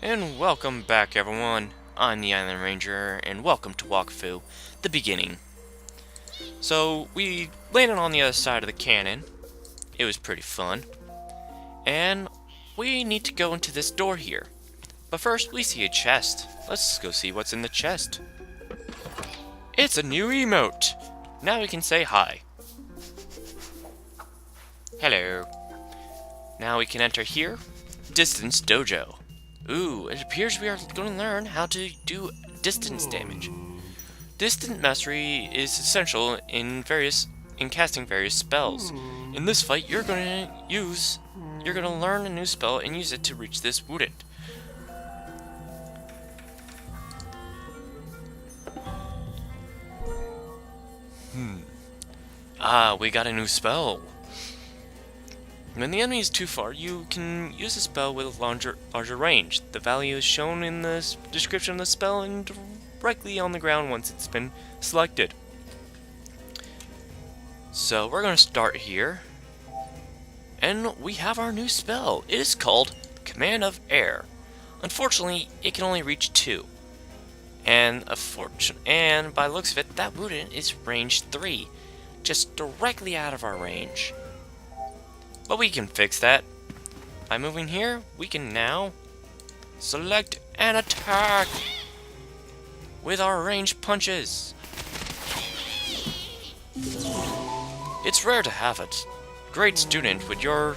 And welcome back, everyone. I'm the Island Ranger, and welcome to Wakfu, the beginning. So, we landed on the other side of the cannon. It was pretty fun. And we need to go into this door here. But first, we see a chest. Let's go see what's in the chest. It's a new emote! Now we can say hi. Hello. Now we can enter here. Distance Dojo. Ooh, it appears we are going to learn how to do distance damage. Distant mastery is essential in casting various spells. In this fight, you're going to learn a new spell and use it to reach this wooded. We got a new spell. When the enemy is too far, you can use a spell with a larger range. The value is shown in the description of the spell and directly on the ground once it's been selected. So we're going to start here. And we have our new spell. It is called Command of Air. Unfortunately, it can only reach 2. And by the looks of it, that wooden is range 3. Just directly out of our range. But we can fix that. By moving here, we can now select an attack with our ranged punches. It's rare to have it. Great student with your...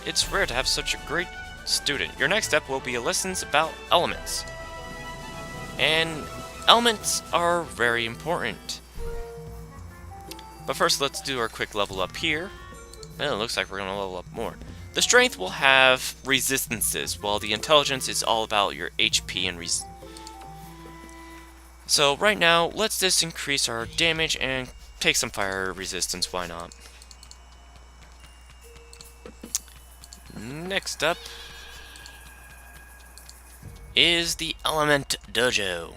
It's rare to have such a great student. Your next step will be lessons about elements. And elements are very important. But first, let's do our quick level up here. And it looks like we're going to level up more. The strength will have resistances, while the intelligence is all about your HP and So right now, let's just increase our damage and take some fire resistance, why not? Next up is the Element Dojo.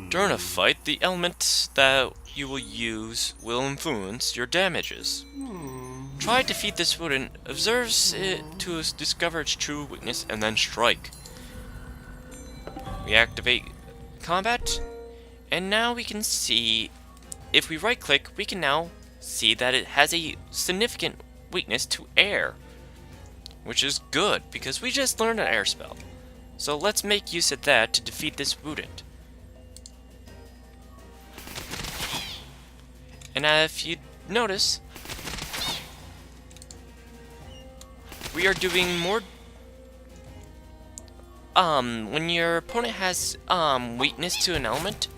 During a fight, the element that you will use will influence your damages. Try to defeat this wooden, observes it to discover its true weakness, and then strike. We activate combat, and now we can see, if we right click, we can now see that it has a significant weakness to air. Which is good, because we just learned an air spell. So let's make use of that to defeat this wooden. And if you notice, we are doing more. When your opponent has weakness to an element,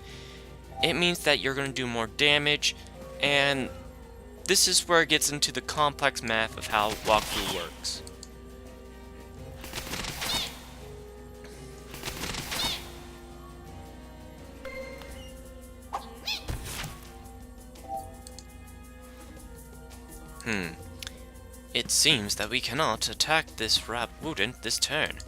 it means that you're going to do more damage, and this is where it gets into the complex math of how Wakfu works. It seems that we cannot attack this wooden this turn.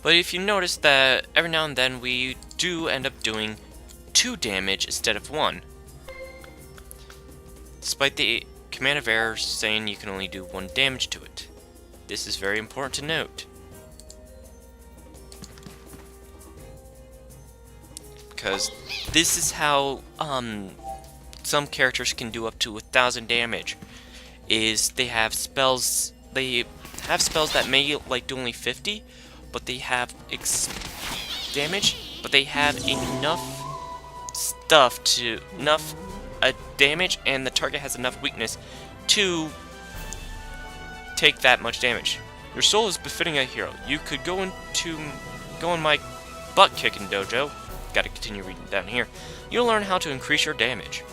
But if you notice that every now and then we do end up doing 2 damage instead of 1. Despite the command of error saying you can only do 1 damage to it. This is very important to note. Because this is how some characters can do up to 1,000 damage. Is they have spells that may do only 50, but they have damage, but they have enough damage, and the target has enough weakness to take that much damage. Your soul is befitting a hero. You could go in my butt kicking dojo. Gotta continue reading down here. You'll learn how to increase your damage.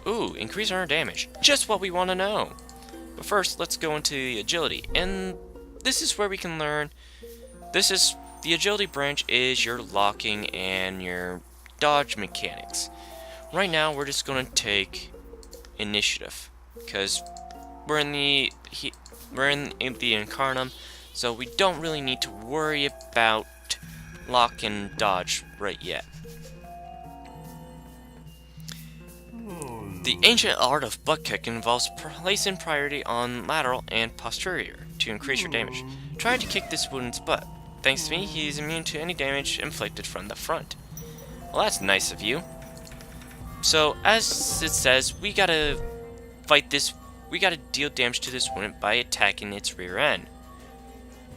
Ooh, increase our damage. Just what we want to know. But first, let's go into the agility. And this is where we can learn. The agility branch is your locking and your dodge mechanics. Right now, we're just going to take initiative. Because we're in the Incarnum, so we don't really need to worry about lock and dodge right yet. The ancient art of butt kick involves placing priority on lateral and posterior to increase your damage. Try to kick this wounded's butt. Thanks to me, he's immune to any damage inflicted from the front. Well, that's nice of you. So, as it says, we gotta fight this. We gotta deal damage to this wounded by attacking its rear end.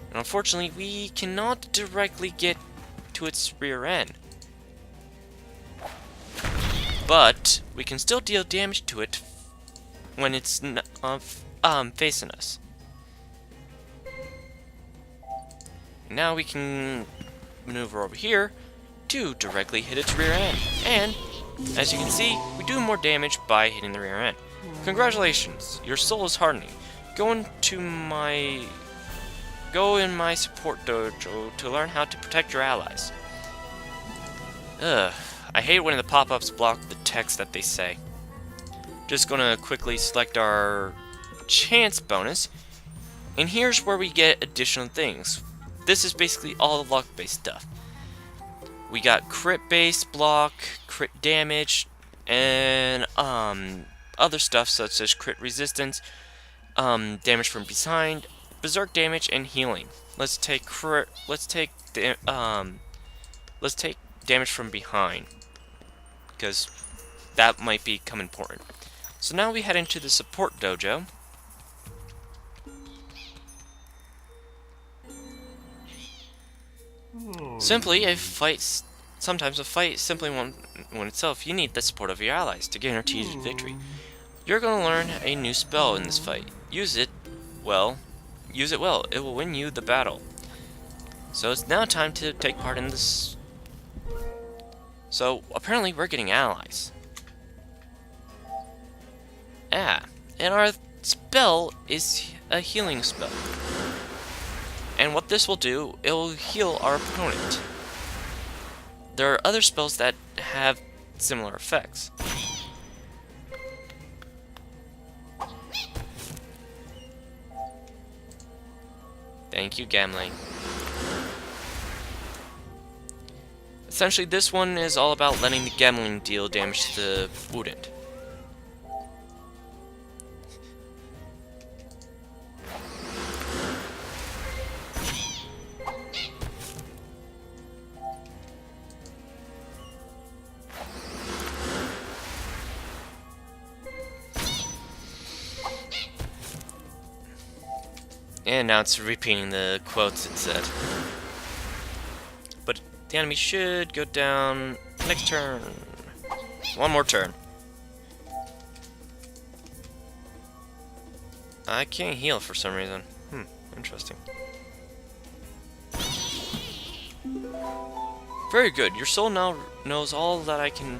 And unfortunately, we cannot directly get to its rear end. But we can still deal damage to it when it's facing us. Now we can maneuver over here to directly hit its rear end. And as you can see, we do more damage by hitting the rear end. Congratulations, your soul is hardening. Go in my support dojo to learn how to protect your allies. Ugh, I hate when the pop-ups block the text that they say. Just gonna quickly select our chance bonus, and here's where we get additional things. This is basically all the luck-based stuff. We got crit-based block, crit damage, and other stuff such as crit resistance, damage from behind, berserk damage, and healing. Let's take damage from behind, because that might become important. So now we head into the support dojo. Sometimes a fight simply won't win itself. You need the support of your allies to guarantee victory. You're going to learn a new spell in this fight. Use it well. It will win you the battle. So it's now time to take part in this. So apparently we're getting allies. And our spell is a healing spell. And what this will do, it will heal our opponent. There are other spells that have similar effects. Thank you, Gamling. Essentially, this one is all about letting the Gamling deal damage to the wounded. And now it's repeating the quotes it said. But the enemy should go down next turn. One more turn. I can't heal for some reason. Interesting. Very good. Your soul now knows all I can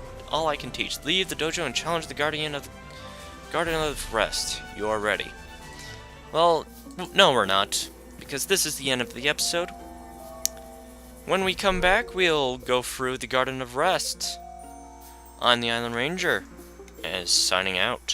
teach. Leave the dojo and challenge the Guardian of Rest. You are ready. Well, no, we're not, because this is the end of the episode. When we come back, we'll go through the Garden of Rest. I'm the Island Ranger, and signing out.